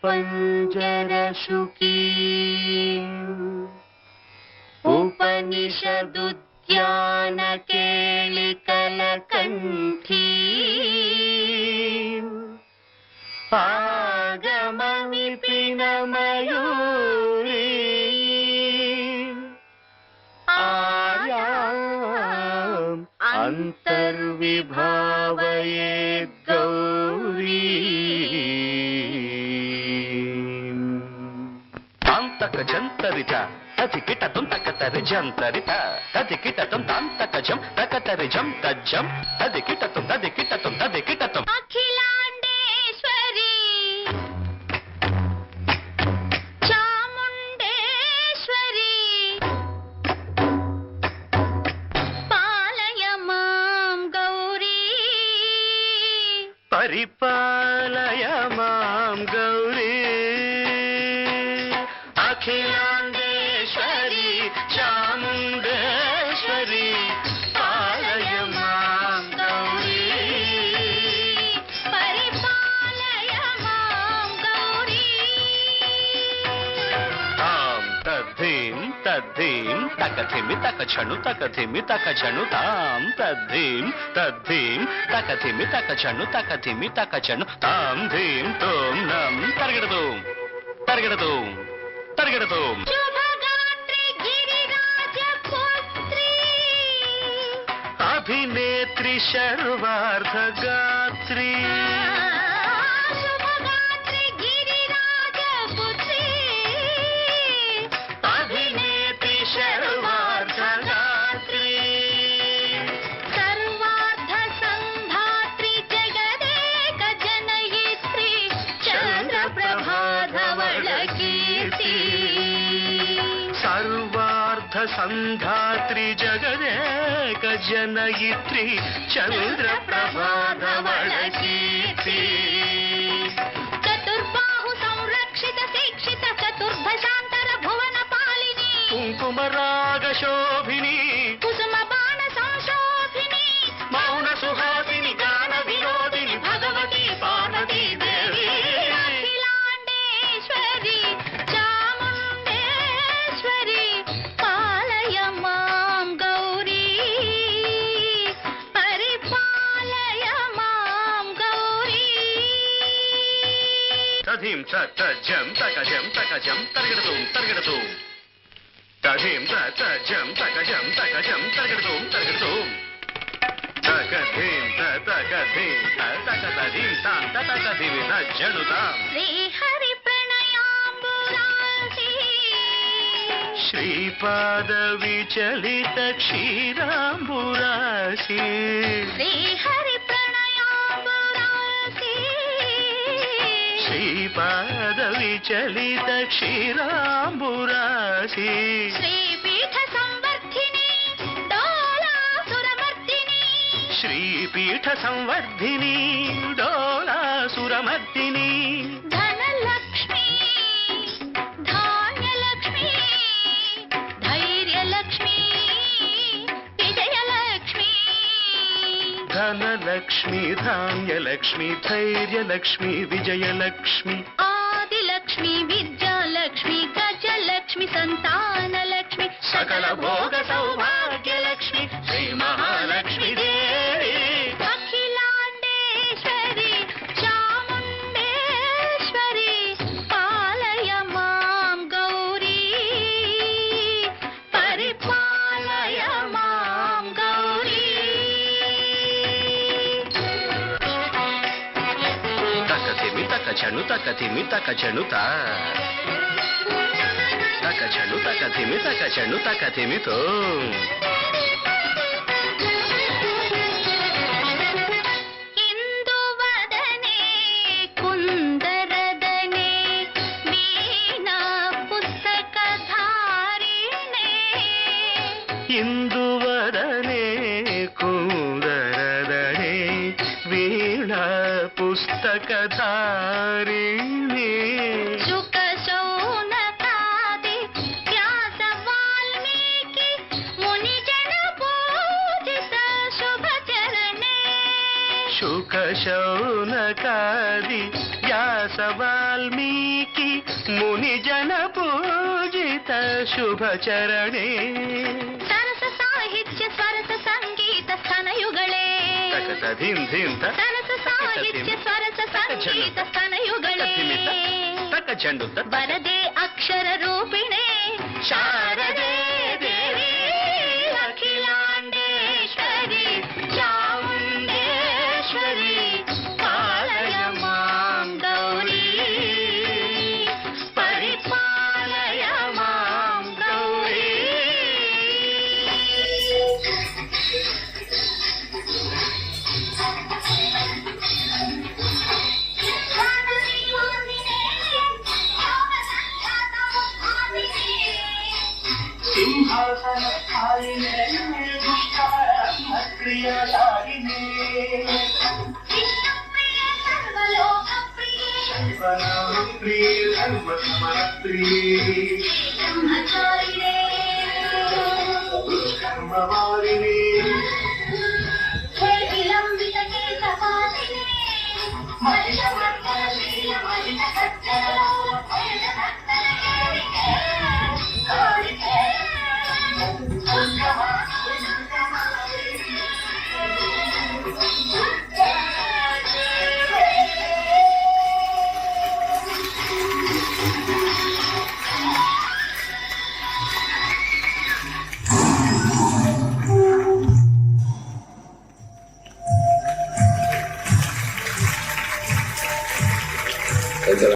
पञ्जरशुकी उपनिषदुद्यानकेलिकलकण्ठी आगमविपिनमयूरी आर्याम् अन्तर्विभावयेद्गौरी जंतरित तथिकिटतुं तकतरिजंतरित तथिकिटतुं तांतकजं तकतरिजं तज्जं तथिकिटतुं तथिकिटतुं तथिकिटतुं अखिलांडेश्वरी चामुंडेश्वरी पालय मां गौरी परिपालय मां गौरी अखिलांडेश्वरी चामुंडेश्वरी पालय मां गौरी परिपालय मां गौरी तां तद्धीं तद्धीं तकथिमि तकछनु तकथिमि तकछनु तां तद्धीं तद्धीं तकथिमि तकछनु तकथिमि तकछनु तां धीं तों नं तर्गिडतुं तर्गिडतुं तर्गिडतुं शुभगात्री गिरिराजपुत्री अभिनेत्री शर्वार्धगात्री शुभगात्री गिरिराजपुत्री अभिनेत्री शर्वार्धगात्री सर्वार्ध संधात्री जगदेक जनयित्री चन्द्रप्रभाधवल कीर्ति सर्वार्थ संधात्री जगदेक जनयित्री चन्द्रप्रभाधवल कीर्ति चतुर्बाहु संरक्षित शिक्षित चतुर्भशान्तर भुवन पालिनी कुङ्कुमराग शोभिनी कुसुम बाण संशोभिनी मौन सुहासिनी गान विनोदिनी भगवती पार्वती देवी अखिलांडेश्वरी चामुंडेश्वरी पालय मां गौरी परिपालय मां गौरी तधीं तजं तकजं तकजं तर्गिडतुं तर्गिडतुं तधीं तजं तकजं तकजं तर्गिडतुं तर्गिडतुं तकधीं तकधीं तकधीं तां तकधीं तज्जनुतां श्रीहरि प्रणयाम्बुरासी श्रीपाद विचलित क्षीराम्बुरासी श्रीहरि प्रणयाम्बुरासी श्रीपाद विचलित क्षीराम्बुरासी श्रीपीठ संवर्धिनी डोलासुरमर्दिनी श्रीपीठ संवर्धिनी डोलासुरमर्दिनी धनलक्ष्मी धान्यलक्ष्मी धैर्यलक्ष्मी विजयलक्ष्मी धनलक्ष्मी धान्यलक्ष्मी धैर्यलक्ष्मी विजयलक्ष्मी आदिलक्ष्मी विद्यालक्ष्मी गजलक्ष्मी संतानलक्ष्मी सकल भोग सौभाग्यलक्ष्मी श्री महालक्ष्मी देवी अखिलांडेश्वरी चामुंडेश्वरी पालय मां गौरी परिपालय मां गौरी तकथिमि तकछनु तकथिमि तकछनु ता तकछनु तकथिमि तकछनु तकथिमि तो इंदुवदने कुंदरदने वीणा पुस्तकधारिणे इंदुवदने कुंदरदने वीणा पुस्तकधारिणी शुक शौनकादि व्यास वाल्मीकि मुनिजन पूजित शुभ चरणे शुक శౌనకాది వ్యాస వాల్మీకి ముని జన పూజిత శుభచరణే సరస సాహిత్య స్వరస సంగీత స్తనయుಗಳೇ తకత ధిం ధిం త సరస సాహిత్య స్వరస సంగీత స్తనయుಗಳೇ తక చెండు త వరదే అక్షర రూపిణే శారదే దేవి అఖిలాండేశ్వరి చాముండేశ్వరి పాలయ మాం గౌరీ పరిపాలయ మాం గౌరీ సింహాసన స్థాయినే క్రియాదారిణే ప్రియ సర్వసమప్రియే కర్మవారిణే Esa